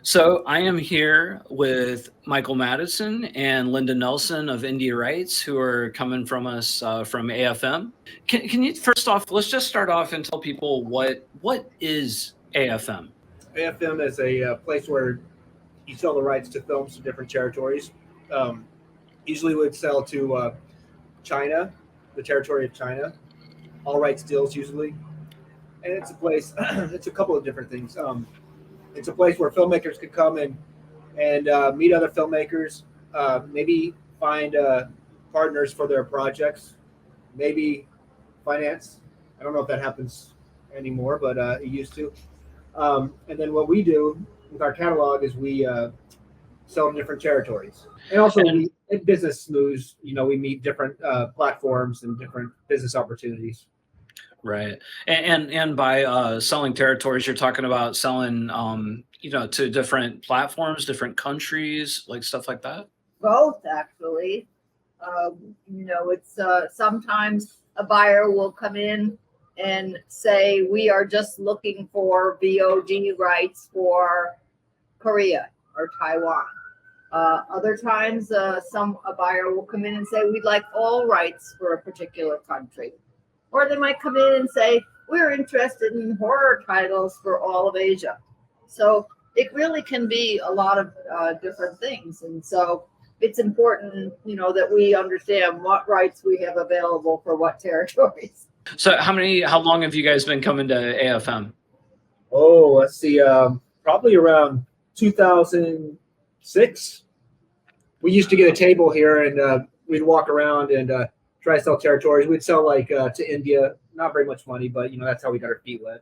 So I am here with Michael Madison and Linda Nelson of India Rights, who are coming from us from AFM. Can you first off, let's just start off and tell people what is AFM? AFM is a place where you sell the rights to films to different territories. Um, Usually would sell to China, the territory of China, all rights deals usually. And it's a place, it's a couple of different things. It's a place where filmmakers could come and meet other filmmakers, maybe find partners for their projects, maybe finance. I don't know if that happens anymore, but it used to. And then what we do with our catalog is we sell in different territories. And also in business moves, we meet different platforms and different business opportunities. Right. And by selling territories, you're talking about selling, to different platforms, different countries, like stuff like that? Both, actually. It's sometimes a buyer will come in and say, we are just looking for VOD rights for Korea or Taiwan. Other times, a buyer will come in and say, we'd like all rights for a particular country. Or they might come in and say, we're interested in horror titles for all of Asia. So it really can be a lot of different things. And so it's important, that we understand what rights we have available for what territories. So how long have you guys been coming to AFM? Oh, let's see, probably around 2006. We used to get a table here and we'd walk around and try to sell territories. We'd sell to India, not very much money, but that's how we got our feet wet.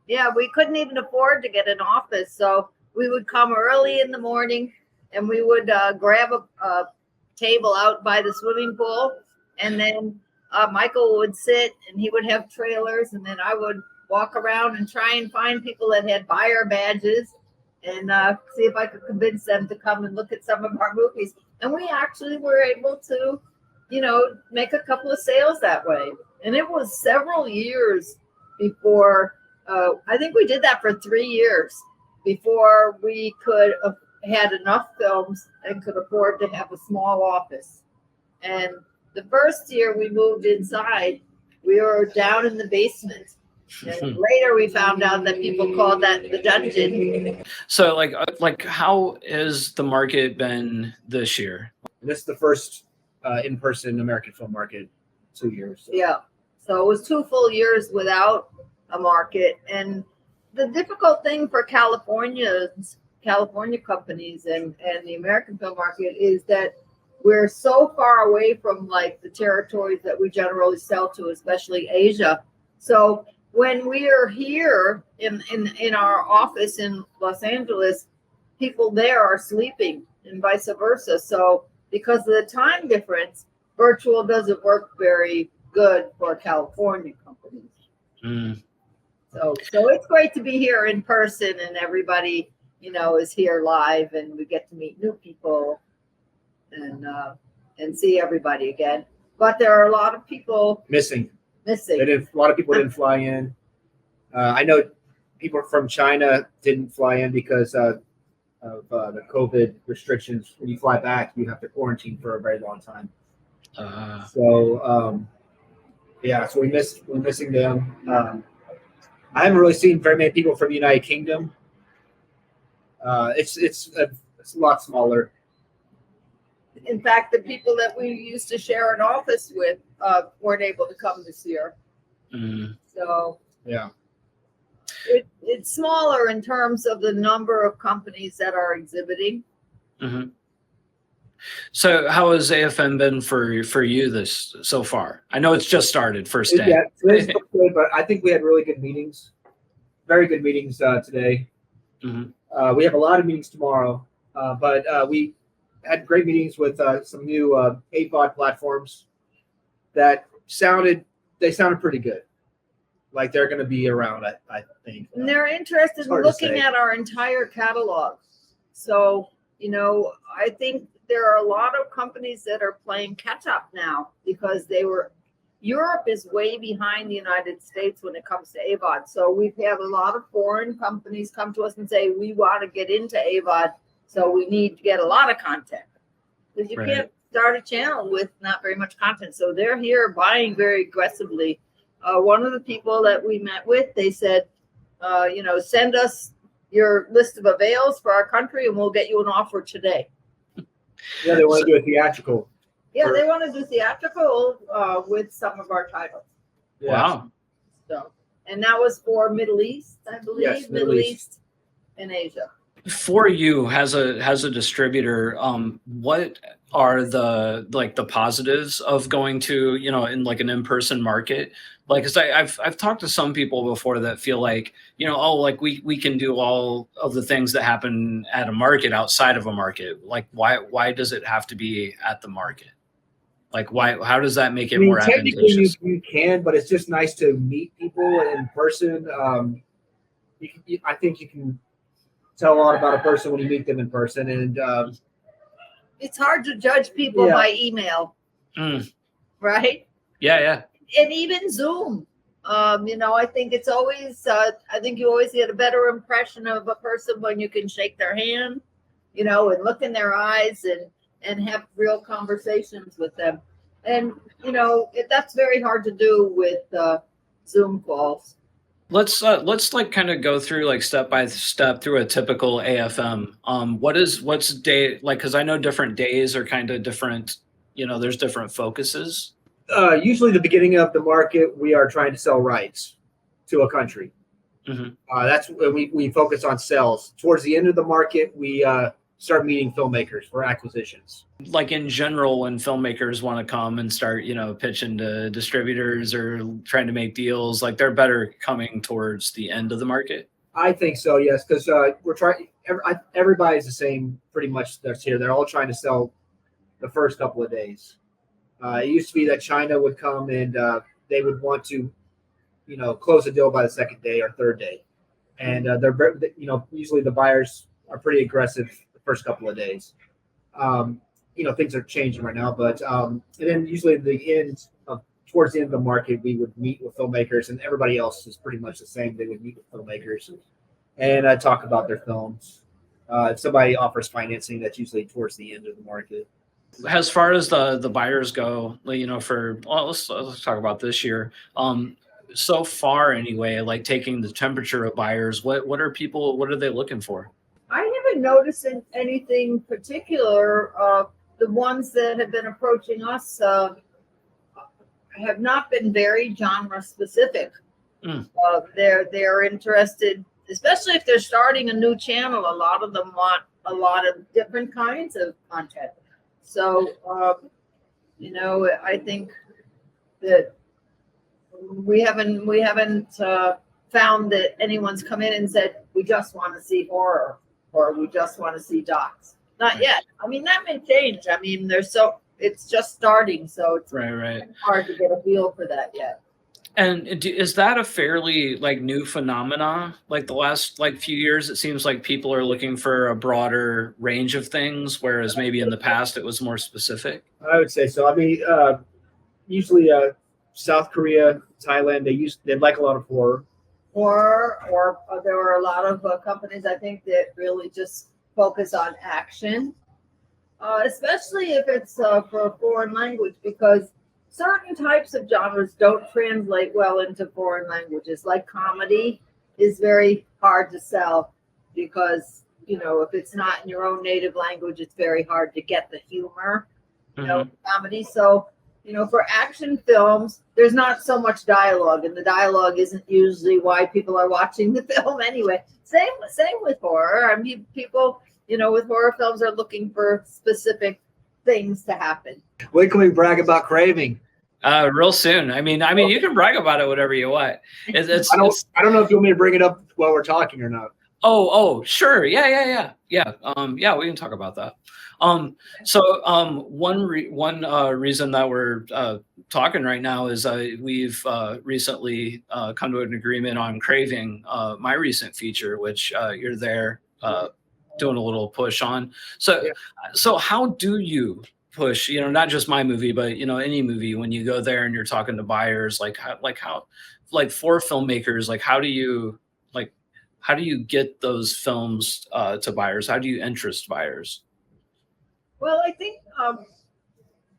Yeah, we couldn't even afford to get an office. So we would come early in the morning and we would grab a table out by the swimming pool. And then Michael would sit and he would have trailers. And then I would walk around and try and find people that had buyer badges and see if I could convince them to come and look at some of our movies. And we actually were able to, make a couple of sales that way. And it was several years before, I think we did that for 3 years before we could have had enough films and could afford to have a small office. And the first year we moved inside, we were down in the basement. And later we found out that people called that the dungeon. So like how has the market been this year? This is the first in-person American film market 2 years. So. Yeah. So it was 2 full years without a market. And the difficult thing for California companies and the American film market is that we're so far away from like the territories that we generally sell to, especially Asia. So when we are here in our office in Los Angeles, people there are sleeping and vice versa. So because of the time difference, virtual doesn't work very good for California companies. Mm. So it's great to be here in person and everybody, is here live and we get to meet new people and see everybody again. But there are a lot of people missing. A lot of people didn't fly in. I know people from China didn't fly in because of the COVID restrictions. When you fly back, you have to quarantine for a very long time. So we're missing them. I haven't really seen very many people from the United Kingdom. It's a lot smaller. In fact, the people that we used to share an office with weren't able to come this year. Mm. So yeah, it's smaller in terms of the number of companies that are exhibiting. Mm-hmm. So how has AFM been for you this so far? I know it's just started first day. Yeah, today's good, but I think we had really good meetings, very good meetings today. Mm-hmm. We have a lot of meetings tomorrow, but we had great meetings with some new AVOD platforms that sounded pretty good. Like they're going to be around, I think. And they're interested in looking at our entire catalog. So, I think there are a lot of companies that are playing catch up now because they were Europe is way behind the United States when it comes to AVOD. So we've had a lot of foreign companies come to us and say, we want to get into AVOD, so we need to get a lot of content. Because you can't start a channel with not very much content. So they're here buying very aggressively. One of the people that we met with, they said, send us your list of avails for our country and we'll get you an offer today. Yeah, they want to do a theatrical. Yeah, they want to do theatrical with some of our titles. Yeah. Wow. So, and that was for Middle East, I believe. Yes, Middle East and Asia. For you as a distributor, what are the positives of going to, in like an in-person market? Like, cause I've talked to some people before that feel like, we can do all of the things that happen at a market outside of a market. Like, why does it have to be at the market? Like, how does that make it more technically advantageous? you can, but it's just nice to meet people in person. I think you can tell a lot about a person when you meet them in person, and It's hard to judge people by email, right? Yeah. And even Zoom. I think it's always, I think you always get a better impression of a person when you can shake their hand, and look in their eyes and have real conversations with them. And, that's very hard to do with Zoom calls. Let's like kind of go through like step by step through a typical AFM. What's day like? Because I know different days are kind of different. There's different focuses. Usually, the beginning of the market, we are trying to sell rights to a country. That's when we focus on sales. Towards the end of the market, we start meeting filmmakers for acquisitions. Like in general, when filmmakers want to come and start, pitching to distributors or trying to make deals, like they're better coming towards the end of the market. I think so, yes, because we're trying. Everybody's the same, pretty much. That's here. They're all trying to sell the first couple of days. It used to be that China would come and they would want to, close a deal by the second day or third day, and they're, usually the buyers are pretty aggressive the first couple of days. Things are changing right now, but and then usually towards the end of the market, we would meet with filmmakers, and everybody else is pretty much the same. They would meet with filmmakers and talk about their films. If somebody offers financing, that's usually towards the end of the market. As far as the buyers go, let's talk about this year. So far anyway, like taking the temperature of buyers, what are they looking for? I haven't noticed anything particular. The ones that have been approaching us have not been very genre specific. They're interested, especially if they're starting a new channel. A lot of them want a lot of different kinds of content. So, I think that we haven't found that anyone's come in and said, we just want to see horror or we just want to see docs. Not yet. I mean, that may change. I mean, it's just starting. So it's right. hard to get a feel for that yet. And is that a fairly like new phenomena? Like the last few years, it seems like people are looking for a broader range of things, whereas maybe in the past it was more specific. I would say so. I mean, usually South Korea, Thailand, they like a lot of horror. Or there are a lot of companies I think that really just focus on action, especially if it's for a foreign language, because certain types of genres don't translate well into foreign languages. Like comedy is very hard to sell because, if it's not in your own native language, it's very hard to get the humor, comedy. So, for action films, there's not so much dialogue, and the dialogue isn't usually why people are watching the film anyway. Same with horror. I mean, people, with horror films are looking for specific things to happen. When can we brag about Craving? Real soon. I mean, you can brag about it whatever you want. I don't know if you want me to bring it up while we're talking or not. Oh, sure. Yeah. We can talk about that. One reason that we're talking right now is we've recently come to an agreement on Craving, my recent feature, which you're there doing a little push on. So how do you push, not just my movie, but any movie, when you go there and you're talking to buyers, like for filmmakers, like how do you get those films to buyers? How do you interest buyers? Well, I think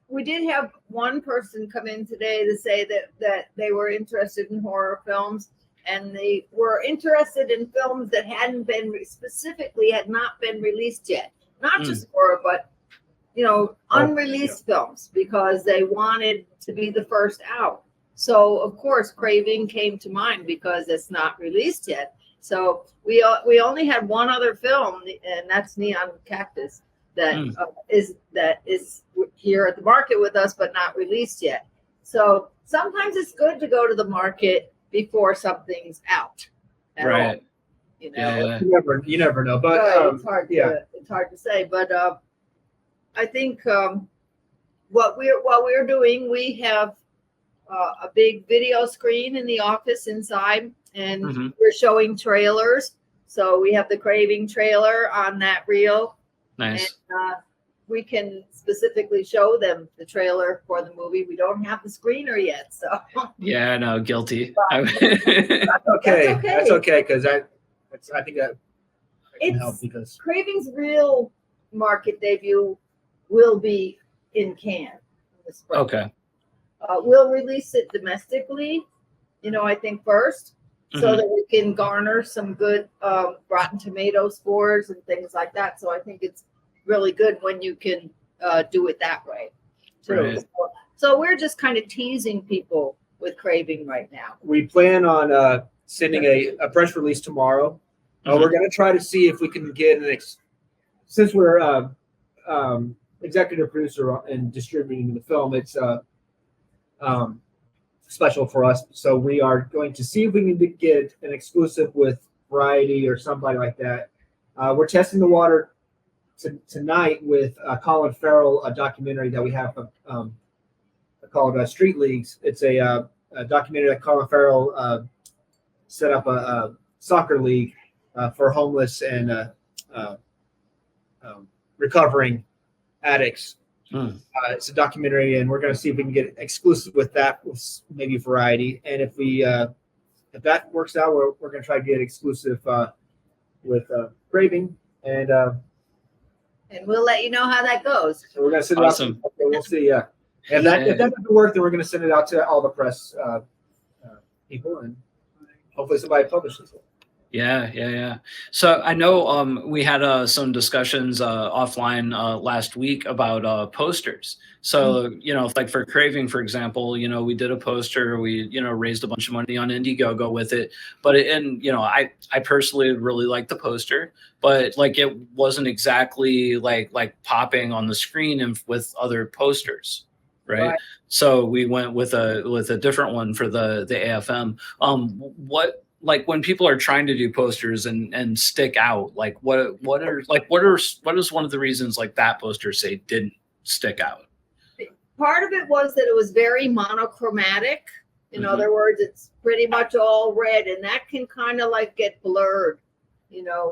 we did have one person come in today to say that they were interested in horror films, and they were interested in films that had not been released yet. Not just horror, but unreleased films, because they wanted to be the first out. So of course, Craving came to mind because it's not released yet. So we only had one other film, and that's Neon Cactus, that is here at the market with us, but not released yet. So sometimes it's good to go to the market before something's out. Right. You never know. But it's hard to say. But I think what we're doing, we have a big video screen in the office inside, and we're showing trailers. So we have the Craving trailer on that reel. Nice. And we can specifically show them the trailer for the movie. We don't have the screener yet, so. Yeah, no, guilty. That's okay. That's okay, because I think that can help, because Craving's real market debut will be in Cannes in the spring. Okay. We'll release it domestically, I think first, so that we can garner some good Rotten Tomato scores and things like that. So I think it's really good when you can do it that way too. Right. So we're just kind of teasing people with Craving right now. We plan on sending a press release tomorrow. We're going to try to see if we can get since we're executive producer and distributing the film, it's special for us. So we are going to see if we can get an exclusive with Variety or somebody like that. We're testing the water tonight with Colin Farrell, a documentary that we have called Street Leagues. It's a documentary that Colin Farrell set up a soccer league for homeless and recovering addicts. It's a documentary, and we're going to see if we can get exclusive with that, with maybe Variety. And if that works out, we're going to try to get exclusive with Craving, and we'll let you know how that goes. So we're going to send it out. Okay, we'll see. If that doesn't work, then we're going to send it out to all the press people, and hopefully somebody publishes it. Yeah. So I know we had some discussions offline last week about posters. So, like for Craving, for example, we did a poster, we, raised a bunch of money on Indiegogo with it. But I personally really liked the poster, but like it wasn't exactly like popping on the screen and with other posters. Right. So we went with a different one for the AFM. Like when people are trying to do posters and stick out, like what is one of the reasons like that poster say didn't stick out? Part of it was that it was very monochromatic. In other words, it's pretty much all red, and that can kind of like get blurred,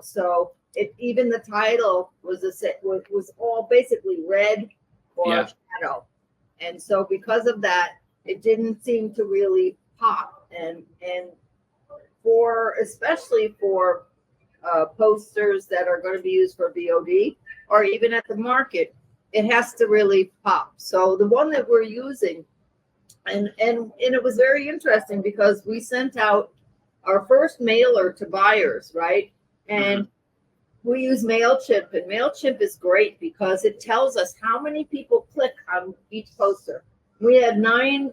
so even the title was all basically red or shadow. And so because of that, it didn't seem to really pop, and especially for posters that are going to be used for VOD or even at the market, it has to really pop. So the one that we're using, and it was very interesting because we sent out our first mailer to buyers, right? And we use MailChimp, and MailChimp is great because it tells us how many people click on each poster. We had 10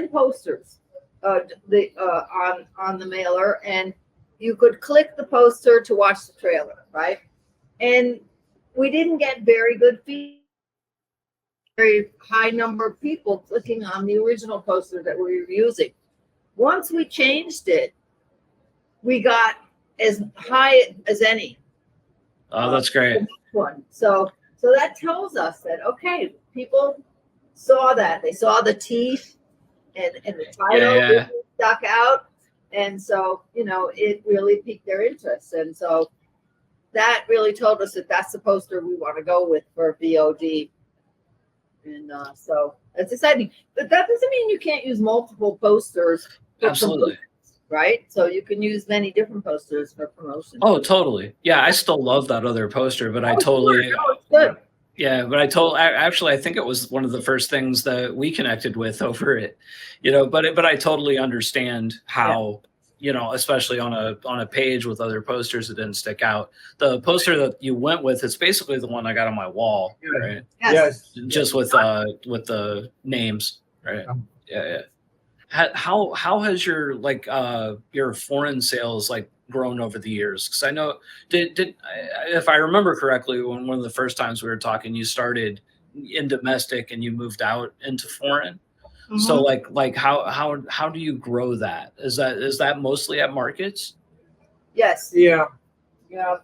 posters on the mailer, and you could click the poster to watch the trailer, right? And we didn't get very good feedback. Very high number of people clicking on the original poster that we were using. Once we changed it, we got as high as any. Oh, that's great. One. So that tells us that, okay, people saw that. They saw the teeth and the title really stuck out. And so, it really piqued their interest. And so that really told us that that's the poster we want to go with for VOD. And so it's exciting. But that doesn't mean you can't use multiple posters. Absolutely. Right? So you can use many different posters for promotion. Oh, totally. Yeah, I still love that other poster, but I totally. No, it's good. Yeah, but actually, I think it was one of the first things that we connected with over it, but I totally understand how, especially on a page with other posters that didn't stick out. The poster that you went with, it's basically the one I got on my wall, right? Yes. Just with the names, right? Yeah. How has your your foreign sales grown over the years? Because I know if I remember correctly, when one of the first times we were talking, you started in domestic and you moved out into foreign. Mm-hmm. So how do you grow that? Is that mostly at markets? Yes. Yeah,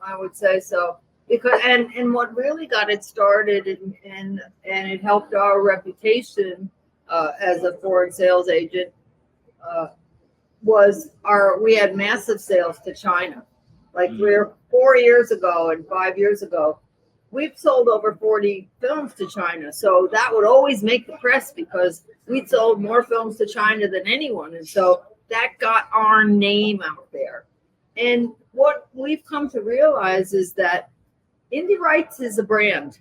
I would say so. Because and what really got it started and it helped our reputation as a foreign sales agent we had massive sales to China. Like 3 or 4 years ago and 5 years ago, we've sold over 40 films to China. So that would always make the press because we'd sold more films to China than anyone. And so that got our name out there. And what we've come to realize is that indie rights is a brand,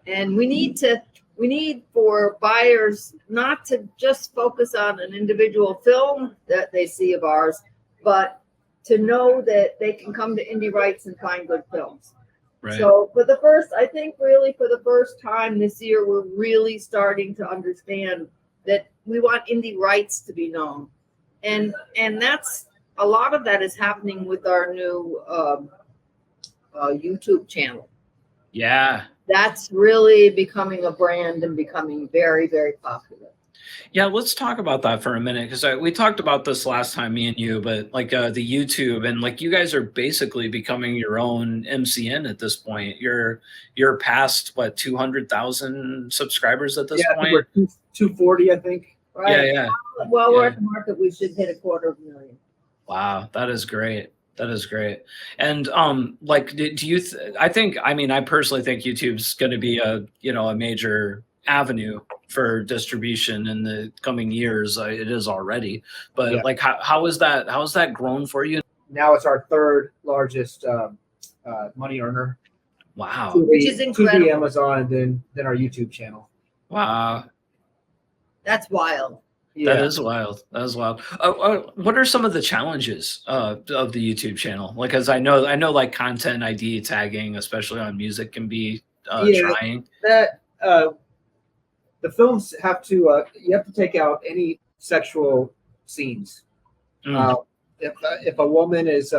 and we need for buyers not to just focus on an individual film that they see of ours, but to know that they can come to indie rights and find good films. Right. So for the first time this year, we're really starting to understand that we want indie rights to be known. And that's a lot of that is happening with our new YouTube channel. Yeah. That's really becoming a brand and becoming very, very popular. Yeah, let's talk about that for a minute, because we talked about this last time, me and you, but the YouTube, and you guys are basically becoming your own MCN at this point. You're past 200,000 subscribers at this point. We're 240, I think. Right. Yeah. Well, we're at the market. We should hit 250,000. Wow, that is great. That is great. And do you? I personally think YouTube's going to be a major avenue for distribution in the coming years. It is already, but how is that? How has that grown for you? Now it's our third largest money earner. Wow, which is incredible. To the Amazon, and then our YouTube channel. Wow, that's wild. Yeah. That is wild. What are some of the challenges of the YouTube channel? As I know, content ID tagging, especially on music, can be trying. The films have to you have to take out any sexual scenes. If a woman is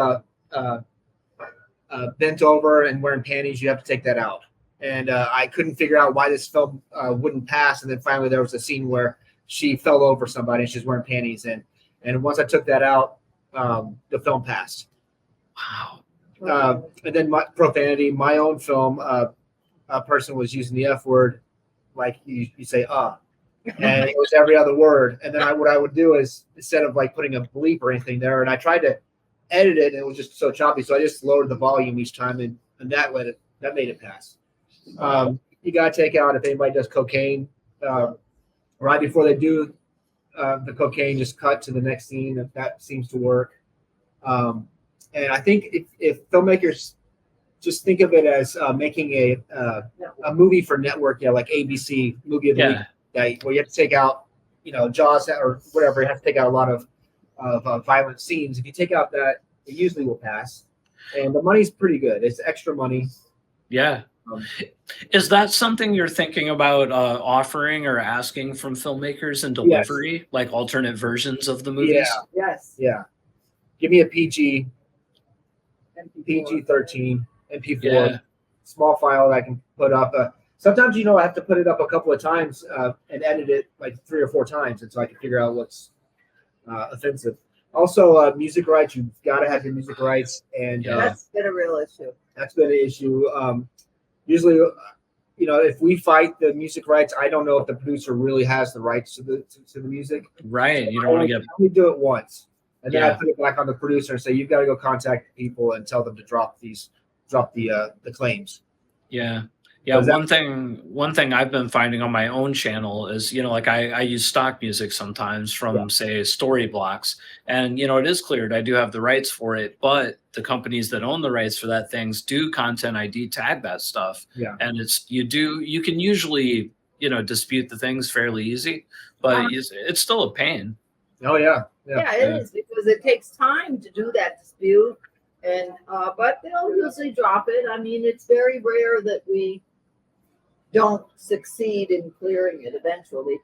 bent over and wearing panties, you have to take that out. And I couldn't figure out why this film wouldn't pass. And then finally there was a scene where she fell over somebody and she's wearing panties. And once I took that out, the film passed. Wow. And then profanity, my own film, a person was using the F word, like you say, and it was every other word. And then what I would do is, instead of putting a bleep or anything there, and I tried to edit it, and it was just so choppy. So I just lowered the volume each time, and that made it pass. You got to take out if anybody does cocaine. Right before they do the cocaine, just cut to the next scene. That seems to work. And I think if filmmakers just think of it as making a movie for network, like ABC movie of the week, where you have to take out, Jaws or whatever. You have to take out a lot of violent scenes. If you take out that, it usually will pass. And the money's pretty good. It's extra money. Yeah. Is that something you're thinking about offering or asking from filmmakers in delivery, like alternate versions of the movies? Yeah. Yes. Yeah. Give me a PG 13, MP4, small file that I can put up. Sometimes, I have to put it up a couple of times and edit it 3 or 4 times until I can figure out what's offensive. Also, music rights. You've got to have your music rights, and that's been a real issue. That's been an issue. Usually, if we fight the music rights, I don't know if the producer really has the rights to the music. Right. You don't want to get. We do it once, and then I put it back on the producer and say, you've got to go contact people and tell them to drop these the claims. Yeah. Yeah. Was that- One thing I've been finding on my own channel is, like I use stock music sometimes from say story blocks, and it is cleared. I do have the rights for it, but the companies that own the rights for that things do content ID tag that stuff. Yeah. And you can usually, dispute the things fairly easy, but it's still a pain. Oh yeah. Yeah, it is, because it takes time to do that dispute, and but they'll usually drop it. I mean, it's very rare that we don't succeed in clearing it eventually,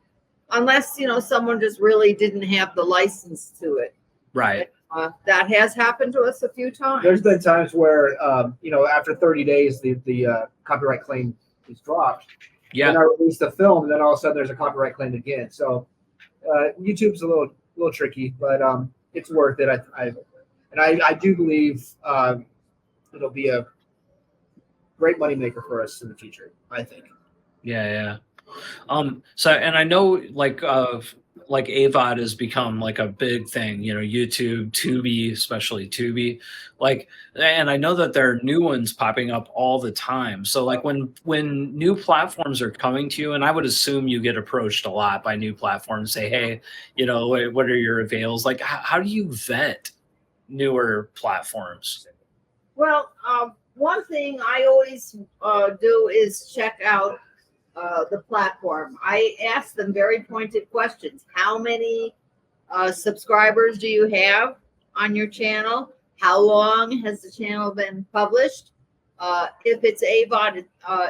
unless someone just really didn't have the license to it. Right. That has happened to us a few times. There's been times where after 30 days the copyright claim is dropped. Yeah. Then I release the film, and then all of a sudden there's a copyright claim again. So YouTube's a little tricky, but it's worth it. I do believe it'll be a great moneymaker for us in the future, I think. Yeah. So, and I know like AVOD has become like a big thing, YouTube, Tubi, especially Tubi, and I know that there are new ones popping up all the time. So like when new platforms are coming to you, and I would assume you get approached a lot by new platforms, say, hey, what are your avails? Like, how do you vet newer platforms? Well, one thing I always do is check out the platform. I ask them very pointed questions. How many subscribers do you have on your channel? How long has the channel been published? If it's AVOD,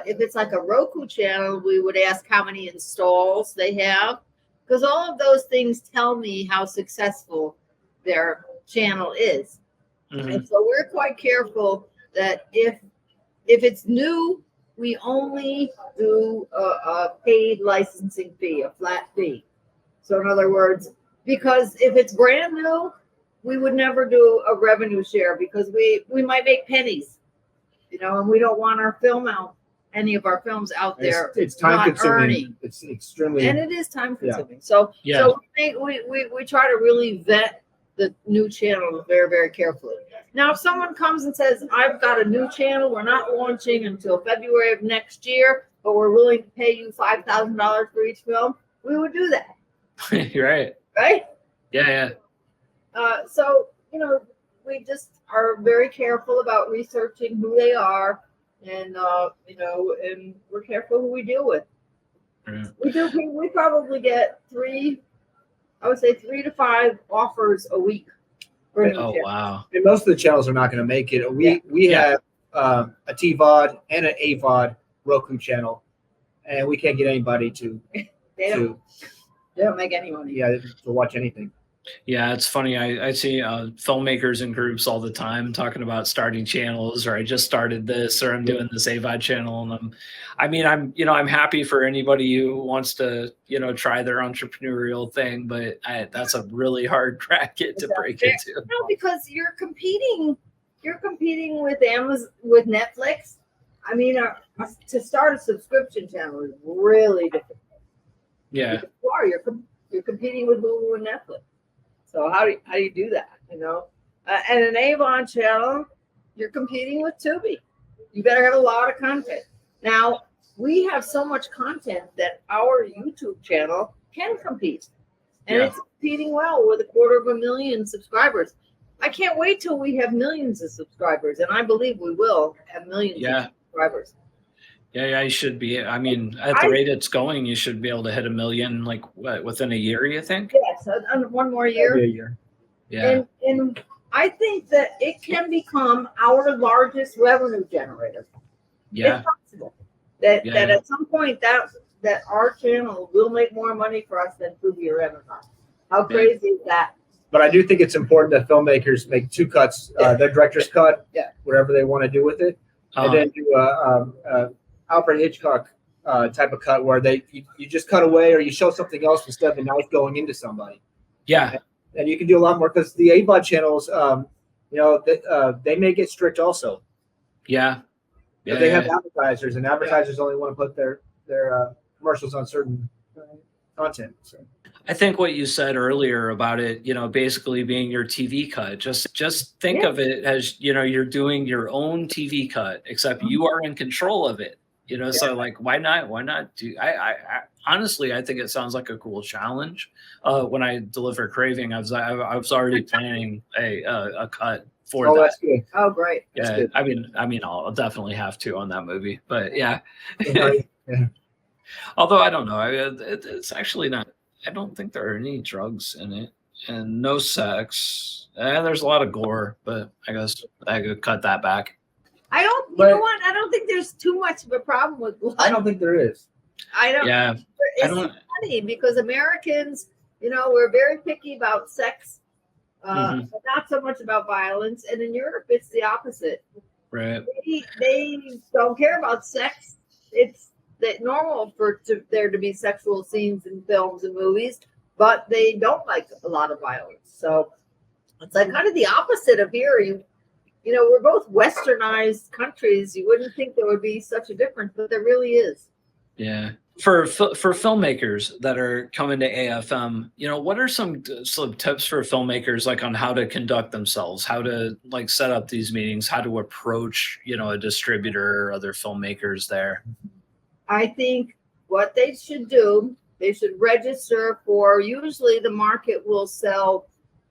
if it's like a Roku channel, we would ask how many installs they have, because all of those things tell me how successful their channel is. Mm-hmm. And so we're quite careful that if it's new, we only do a paid licensing fee, a flat fee. So in other words, because if it's brand new, we would never do a revenue share, because we might make pennies, and we don't want any of our films out there. It's time not consuming. Earning. It's extremely, and it is time consuming. Yeah. So we try to really vet the new channel very, very carefully. Now, if someone comes and says, I've got a new channel, we're not launching until February of next year, but we're willing to pay you $5,000 for each film, we would do that. Right. Right? Yeah. So, we just are very careful about researching who they are, and, and we're careful who we deal with. Mm-hmm. We probably get 3 to 5 offers a week. Oh, wow. And most of the channels are not going to make it. We have a TVOD and an AVOD Roku channel, and we can't get anybody to they don't make any money. Yeah, to watch anything. Yeah, it's funny. I see filmmakers in groups all the time talking about starting channels, or I just started this, or I'm doing this AVOD channel, and I'm happy for anybody who wants to try their entrepreneurial thing, but that's a really hard bracket to break into. No, because you're competing with Amazon, with Netflix. I mean, to start a subscription channel is really difficult. Yeah, you're competing with Hulu and Netflix. So how do you do that? And an Avon channel, you're competing with Tubi. You better have a lot of content. Now, we have so much content that our YouTube channel can compete, and it's competing well with 250,000 subscribers. I can't wait till we have millions of subscribers, and I believe we will have millions of subscribers. Yeah, you should be. I mean, at the rate it's going, you should be able to hit 1 million, within a year, you think? Yes, one more year. Maybe a year. Yeah. And I think that it can become our largest revenue generator. Yeah. It's possible that at some point that our channel will make more money for us than Tubi or Amazon. How crazy is that? But I do think it's important that filmmakers make 2 cuts, their director's cut, whatever they want to do with it, and then do a Alfred Hitchcock type of cut where you just cut away, or you show something else instead of the knife going into somebody. Yeah. And you can do a lot more, because the AVOD channels, they may get strict also. Yeah. They have advertisers, and advertisers only want to put their commercials on certain content. So. I think what you said earlier about it, basically being your TV cut, just think of it as, you're doing your own TV cut, except you are in control of it, so like, why not do, I honestly, I think it sounds like a cool challenge. When I deliver Craving, I was already planning a cut for that. That's good. Oh, great. Yeah. Good. I mean, I'll definitely have to on that movie, but yeah. Yeah. Although I don't know, it's actually not. I don't think there are any drugs in it, and no sex. There's a lot of gore, but I guess I could cut that back. You know what? I don't think there's too much of a problem with blood. I don't think there is. I don't. Yeah, It's funny because Americans, we're very picky about sex, but not so much about violence. And in Europe, it's the opposite. Right. They don't care about sex. It's normal for there to be sexual scenes in films and movies, but they don't like a lot of violence. So it's like kind of the opposite of here. We're both westernized countries. You wouldn't think there would be such a difference, but there really is. Yeah. For filmmakers that are coming to AFM, what are some tips for filmmakers, like on how to conduct themselves, how to like set up these meetings, how to approach, a distributor or other filmmakers there? I think what they should do, they should register for, usually the market will sell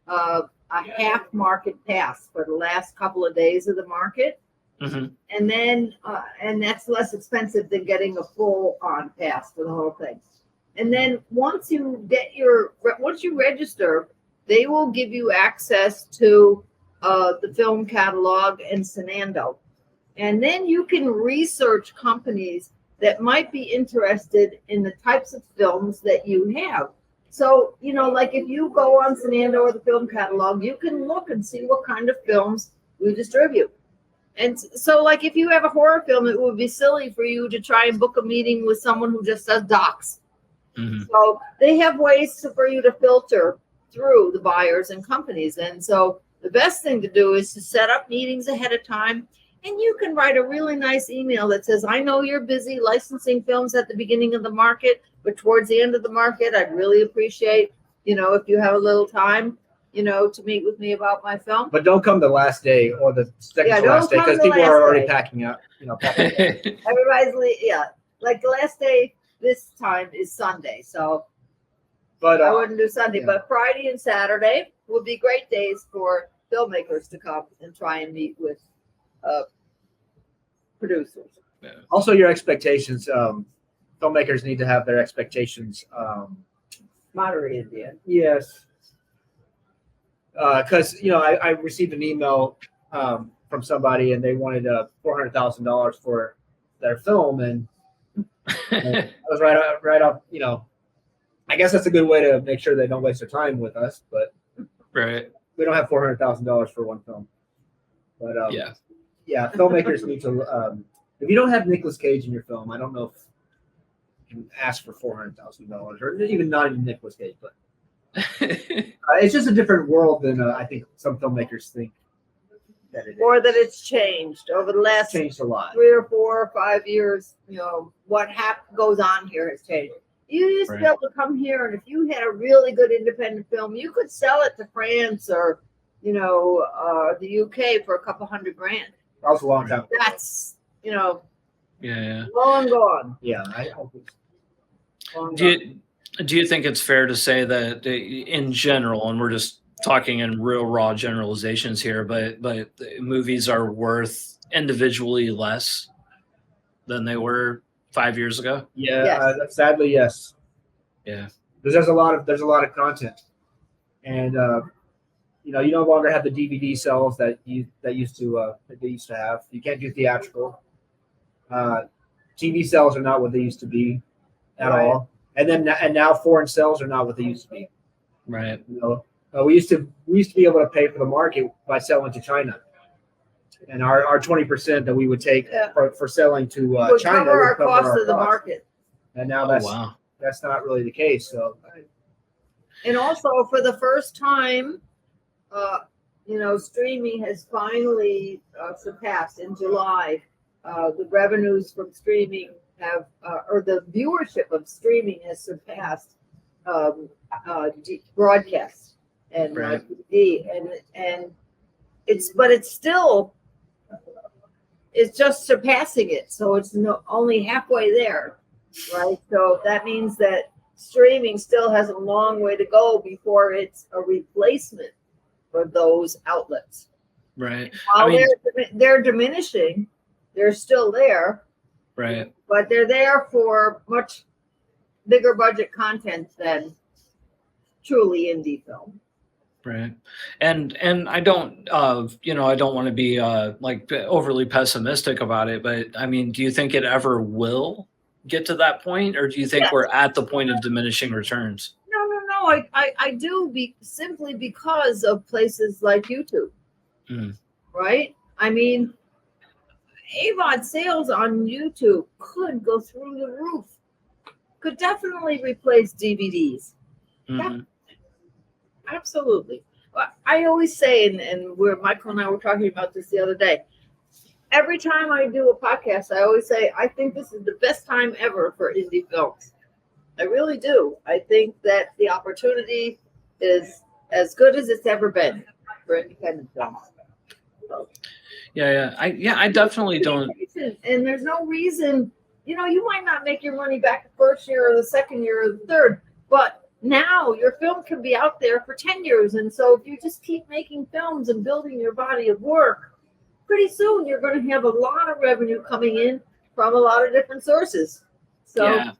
a half market pass for the last couple of days of the market. And then, and that's less expensive than getting a full on pass for the whole thing. And then once you register, they will give you access to the film catalog and Sanando. And then you can research companies that might be interested in the types of films that you have. So, like if you go on Sanando or the film catalog, you can look and see what kind of films we distribute. And so, like if you have a horror film, it would be silly for you to try and book a meeting with someone who just does docs. So they have ways for you to filter through the buyers and companies. And so the best thing to do is to set up meetings ahead of time. And you can write a really nice email that says, I know you're busy licensing films at the beginning of the market, but towards the end of the market, I'd really appreciate, if you have a little time, to meet with me about my film. But don't come the last day or the second to last day, because people are already packing up. Everybody's like the last day this time is Sunday. So but I wouldn't do Sunday, but Friday and Saturday would be great days for filmmakers to come and try and meet with producers. Yeah. Also, your expectations. Filmmakers need to have their expectations moderated. Yes, because I received an email from somebody and they wanted $400,000 for their film, and I was right off. I guess that's a good way to make sure they don't waste their time with us, but we don't have $400,000 for one film. But yeah, filmmakers need to. If you don't have Nicolas Cage in your film, I don't know if you can ask for $400,000, or even not even Nicolas Cage, but it's just a different world than I think some filmmakers think that it is. Or that it's changed over the last changed a lot. 3 or 4 or 5 years. What goes on here has changed. You used to be able to come here, and if you had a really good independent film, you could sell it to France or the UK for a couple $100,000. That was a long time ago. That's yeah. long gone. Yeah, I hope Do you think it's fair to say that in general, and we're just talking in real raw generalizations here, but movies are worth individually less than they were 5 years ago? Yeah, Yes. Sadly, yes. Yeah, because there's a lot of content, and you no longer have the DVD sales that they used to have. You can't do theatrical. TV sales are not what they used to be at all, and now foreign sales are not what they used to be. Right. We used to be able to pay for the market by selling to China, and our 20% that we would take for selling to Would China cover would our cost of the market. And now that's not really the case. So, and also for the first time, streaming has finally surpassed in July. The revenues from streaming have, or the viewership of streaming has surpassed broadcast and Right. DVD, and it's just surpassing it. So it's only halfway there, right? So that means that streaming still has a long way to go before it's a replacement for those outlets. Right. While they're diminishing, they're still there, Right. but they're there for much bigger budget content than truly indie film. Right. And I don't I don't want to be like overly pessimistic about it, but I mean, do you think it ever will get to that point, or do you think Yes. we're at the point of diminishing returns? No. I do simply because of places like YouTube, right? I mean, AVOD sales on YouTube could go through the roof. Could definitely replace DVDs. Mm-hmm. Absolutely. I always say, and where Michael and I were talking about this the other day, every time I do a podcast, I always say, I think this is the best time ever for indie films. I really do. I think that the opportunity is as good as it's ever been for independent films. So, I definitely don't. and there's no reason, you might not make your money back the first year or the second year or the third, but now your film can be out there for 10 years. And so if you just keep making films and building your body of work, pretty soon you're going to have a lot of revenue coming in from a lot of different sources. So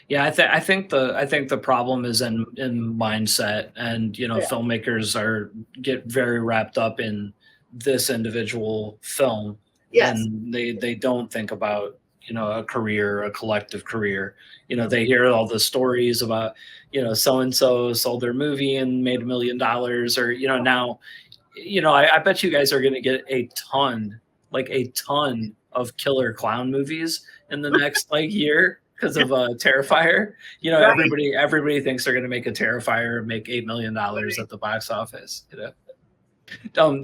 I think the problem is in mindset, and filmmakers get very wrapped up in this individual film. Yes. And they don't think about a career, a collective career. They hear all the stories about, so and so sold their movie and made $1 million, or now, I bet you guys are going to get a ton of killer clown movies in the next year because of Terrifier. Right. Everybody thinks they're going to make a Terrifier and make $8 million at the box office. Do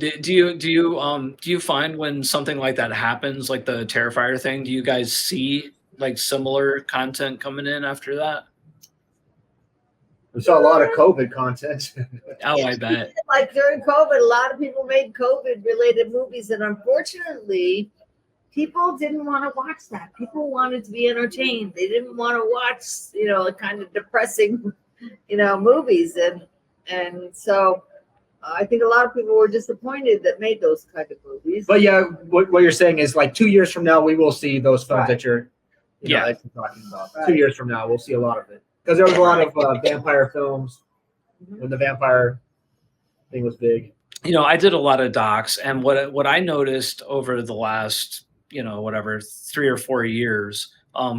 you find when something like that happens, like the Terrifier thing, do you guys see similar content coming in after that? We saw a lot of COVID content. Oh, I bet. During COVID, a lot of people made COVID related movies, and unfortunately people didn't want to watch that. People wanted to be entertained. They didn't want to watch, kind of depressing, movies. And so I think a lot of people were disappointed that made those kind of movies. But yeah, what you're saying is 2 years from now, we will see those films that you're talking about. Right. 2 years from now, we'll see a lot of it. Because there was a lot of vampire films when the vampire thing was big. I did a lot of docs, and what I noticed over the last, 3 or 4 years,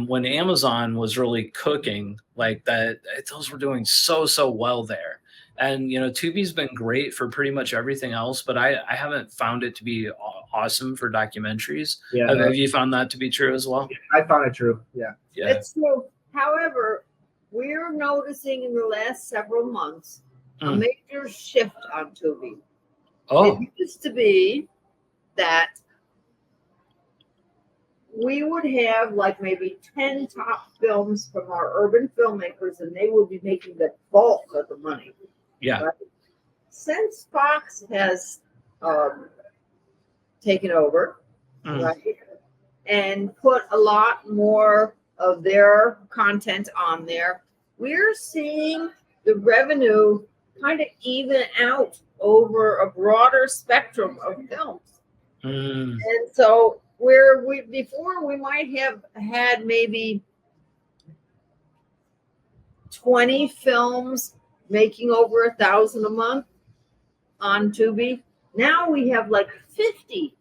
when Amazon was really cooking like that, those were doing so well there. And, Tubi's been great for pretty much everything else, but I haven't found it to be awesome for documentaries. Yeah. Have you found that to be true as well? I found it true. Yeah. It's true. However, we're noticing in the last several months a major shift on Tubi. Oh. It used to be that we would have maybe 10 top films from our urban filmmakers, and they would be making the bulk of the money. Yeah. Right? Since Fox has taken over, right, and put a lot more of their content on there, we're seeing the revenue kind of even out over a broader spectrum of films. And so before we might have had maybe 20 films making over 1,000 a month on Tubi. Now we have 50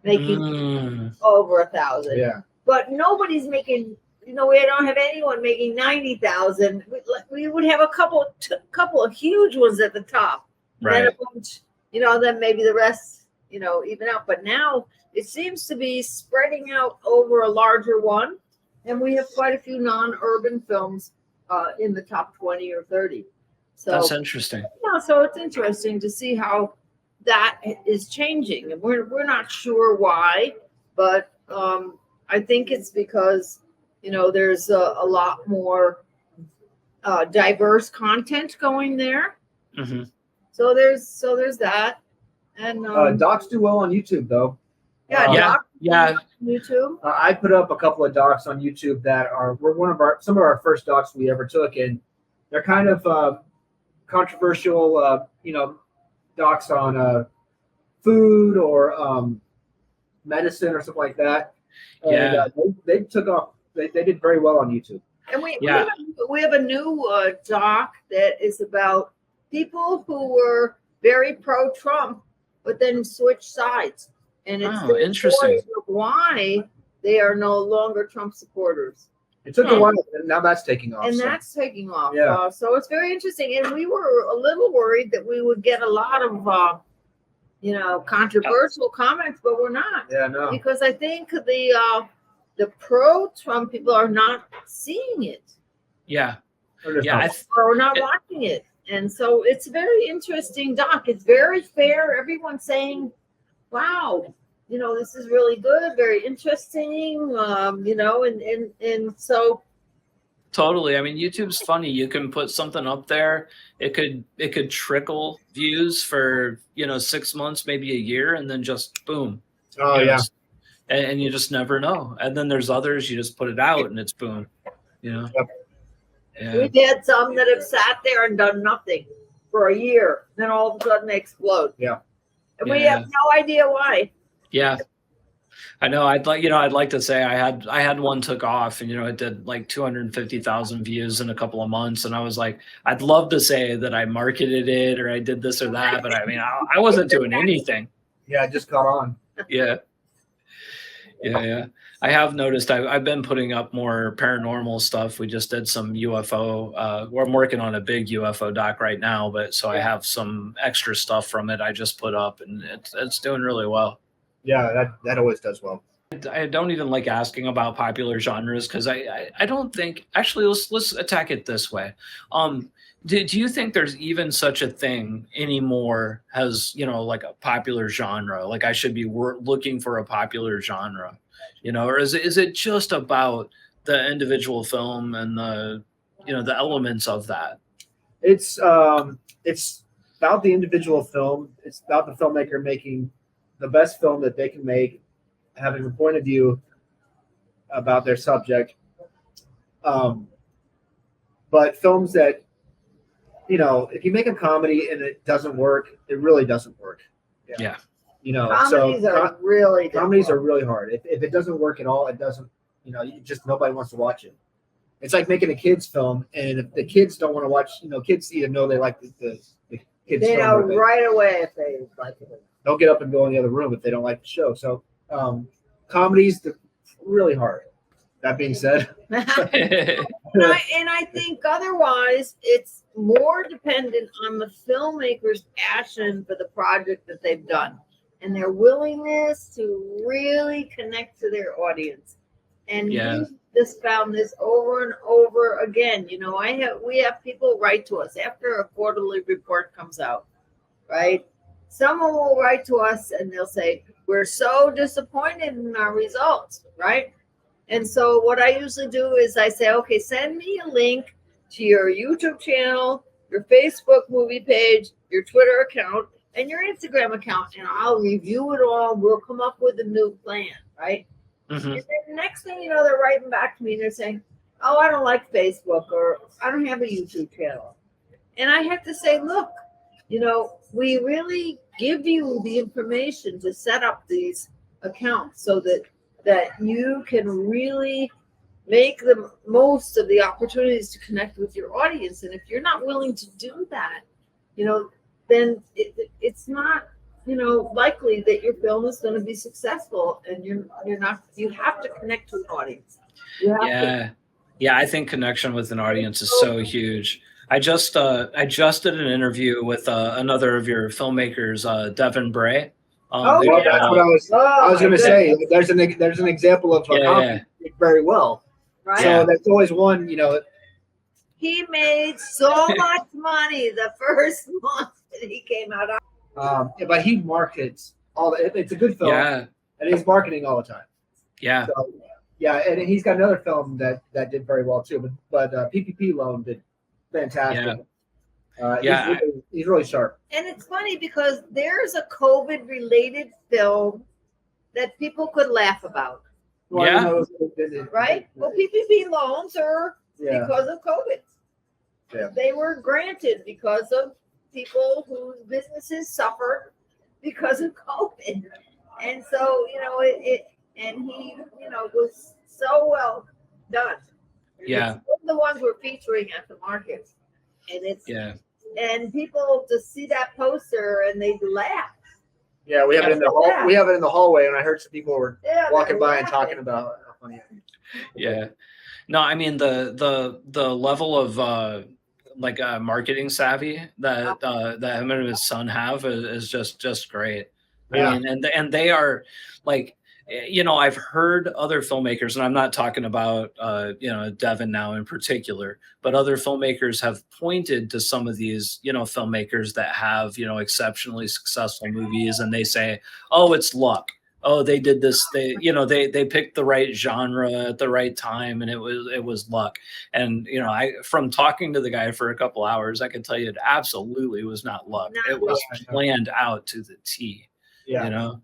making over 1,000. Yeah. But nobody's making, we don't have anyone making 90,000. We would have a couple of huge ones at the top. Right. Then a bunch, then maybe the rest, even out. But now it seems to be spreading out over a larger one. And we have quite a few non-urban films in the top 20 or 30. So that's interesting. Yeah, so it's interesting to see how that is changing. And we're not sure why, but I think it's because, there's a lot more diverse content going there. Mm-hmm. So there's that. And Docs do well on YouTube, though. Yeah. YouTube. I put up a couple of docs on YouTube that were some of our first docs we ever took, and they're kind of controversial, docs on food or medicine or something like that. And, they took off. They did very well on YouTube. And we have a new doc that is about people who were very pro-Trump, but then switched sides. And it's the interesting. story of why they are no longer Trump supporters. It took a while, and now that's taking off. And that's taking off. Yeah. So it's very interesting. And we were a little worried that we would get a lot of, controversial comments, but we're not. Yeah, no. Because I think the pro-Trump people are not seeing it. Yeah. Or not watching it. And so it's a very interesting doc. It's very fair. Everyone's saying, wow, this is really good, very interesting, and so. Totally. I mean, YouTube's funny. You can put something up there. It could trickle views for, 6 months, maybe a year, and then just boom. Oh, yeah. And you just never know. And then there's others, you just put it out and it's boom, Yep. Yeah. We've had some that have sat there and done nothing for a year, then all of a sudden they explode. Yeah. And we have no idea why. Yeah. I know. I'd like to say I had one took off and, it did like 250,000 views in a couple of months. And I was like, I'd love to say that I marketed it or I did this or that, but I mean, I wasn't doing anything. Yeah. It just caught on. Yeah. I have noticed I've been putting up more paranormal stuff. We just did some UFO. I'm working on a big UFO doc right now, but so I have some extra stuff from it I just put up, and it's doing really well. Yeah, that always does well. I don't even like asking about popular genres because I don't think actually let's attack it this way. Do you think there's even such a thing anymore as like a popular genre? Like I should be looking for a popular genre, or is it just about the individual film and the the elements of that? It's about the individual film. It's about the filmmaker making the best film that they can make, having a point of view about their subject. But films that, if you make a comedy and it doesn't work, it really doesn't work. Yeah. Comedies are really hard. If it doesn't work at all, it doesn't, nobody wants to watch it. It's like making a kid's film, and if the kids don't want to watch, kids either know they like the kids' they film. They know right away if they like it. They'll get up and go in the other room if they don't like the show. So comedies, they're really hard. That being said. and I think otherwise it's more dependent on the filmmaker's passion for the project that they've done and their willingness to really connect to their audience. And we just found this over and over again. We have people write to us after a quarterly report comes out, right? Someone will write to us and they'll say, we're so disappointed in our results, right? And so what I usually do is I say, okay, send me a link to your YouTube channel, your Facebook movie page, your Twitter account, and your Instagram account, and I'll review it all. We'll come up with a new plan, right? Mm-hmm. And then the next thing you know, they're writing back to me and they're saying, oh, I don't like Facebook, or I don't have a YouTube channel. And I have to say, look, we really give you the information to set up these accounts so that you can really make the most of the opportunities to connect with your audience. And if you're not willing to do that, then it's not, likely that your film is going to be successful, and you're not, you have to connect to an audience. I think connection with an audience is so huge. I just did an interview with another of your filmmakers, Devin Bray. That's what I was going to say. There's an example of a comedy very well. Right. So that's always one. He made so much money the first month that he came out. But he markets all. It's a good film. Yeah. And he's marketing all the time. Yeah. So, and he's got another film that did very well too. But PPP loan did fantastic. Yeah. He's really sharp. And it's funny because there's a COVID related film that people could laugh about. Well, Yeah. I know it- Right? Well, PPP loans are Yeah. because of COVID. Yeah. They were granted because of people whose businesses suffered because of COVID. And so, and he, was so well done. Yeah. It's one of the ones we're featuring at the market. And Yeah. and people just see that poster and they laugh. Yeah, we have it in the hall. Yeah. We have it in the hallway, and I heard some people were Yeah, walking they're by and laughing. talking about how funny. Yeah. No, I mean the level of marketing savvy that him and his son have is just great. Yeah. I mean, and they are like, I've heard other filmmakers, and I'm not talking about Devin now in particular, but other filmmakers have pointed to some of these filmmakers that have exceptionally successful movies, and they say, oh, it's luck. Oh, they did this. They picked the right genre at the right time, and it was luck. And from talking to the guy for a couple hours, I can tell you it absolutely was not luck. It was planned out to the T. Yeah. And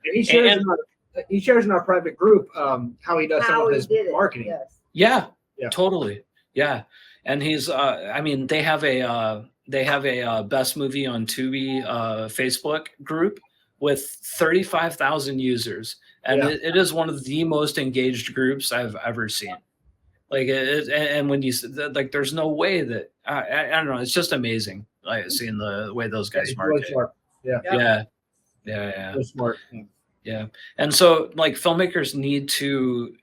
he shares in our private group how he does some of his marketing. Yes. Yeah, Yeah. totally. Yeah. And he's they have a best movie on Tubi Facebook group with 35,000 users, and it is one of the most engaged groups I've ever seen. Like and when you like, there's no way that I don't know. It's just amazing. Like seeing the way those guys market. Really smart. Yeah. Yeah. Really smart. Yeah. And so like filmmakers need to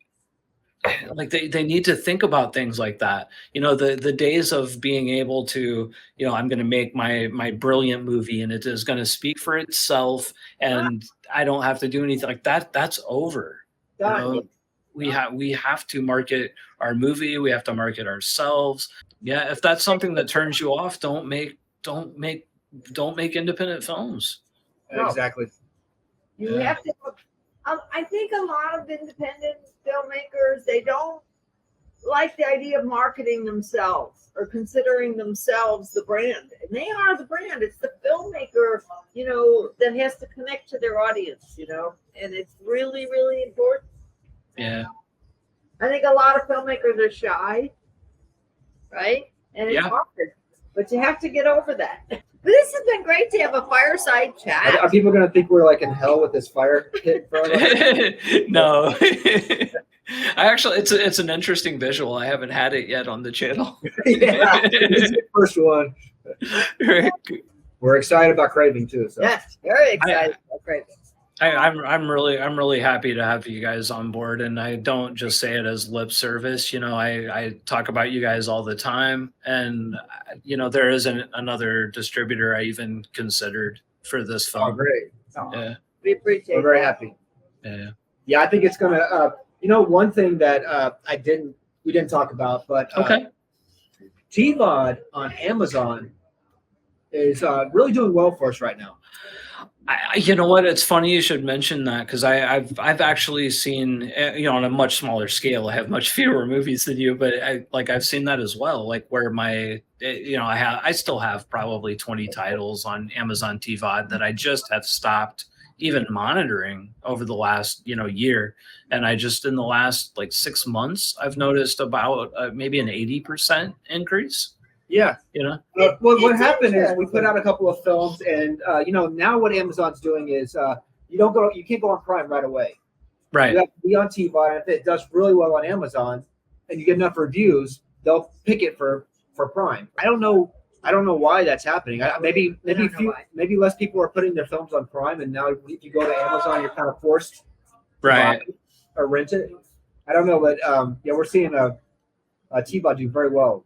they need to think about things like that. The days of being able to, I'm going to make my brilliant movie and it is going to speak for itself and I don't have to do anything like that. That's over. We have to market our movie. We have to market ourselves. Yeah. If that's something that turns you off, don't make independent films. No. Exactly. You have to. I think a lot of independent filmmakers, they don't like the idea of marketing themselves or considering themselves the brand. And they are the brand. It's the filmmaker, that has to connect to their audience, and it's really, really important. Yeah. I think a lot of filmmakers are shy, right? And it's hard, but you have to get over that. But this has been great to have a fireside chat. Are people going to think we're like in hell with this fire pit in front of us? No. It's an interesting visual. I haven't had it yet on the channel. Yeah, this is the first one. Right. We're excited about Craving too. So. Yes, very excited about Craving. I'm really happy to have you guys on board, and I don't just say it as lip service. I talk about you guys all the time, and there isn't another distributor I even considered for this film. Oh, great! Yeah, We appreciate. We're very happy. Yeah, I think it's gonna. One thing that we didn't talk about, but okay. TVOD on Amazon is really doing well for us right now. You know what? It's funny you should mention that because I've actually seen on a much smaller scale. I have much fewer movies than you, but I've seen that as well. Like where I still have probably 20 titles on Amazon TVOD that I just have stopped even monitoring over the last year, and I just in the last 6 months I've noticed about maybe an 80% increase. Yeah. What happened is we put out a couple of films, and now what Amazon's doing is you can't go on Prime right away. Right. You have to be on TVOD, and if it does really well on Amazon, and you get enough reviews, they'll pick it for Prime. I don't know why that's happening. Maybe less people are putting their films on Prime, and now if you go to Amazon, you're kind of forced to buy it or rent it. I don't know, but we're seeing TVOD do very well.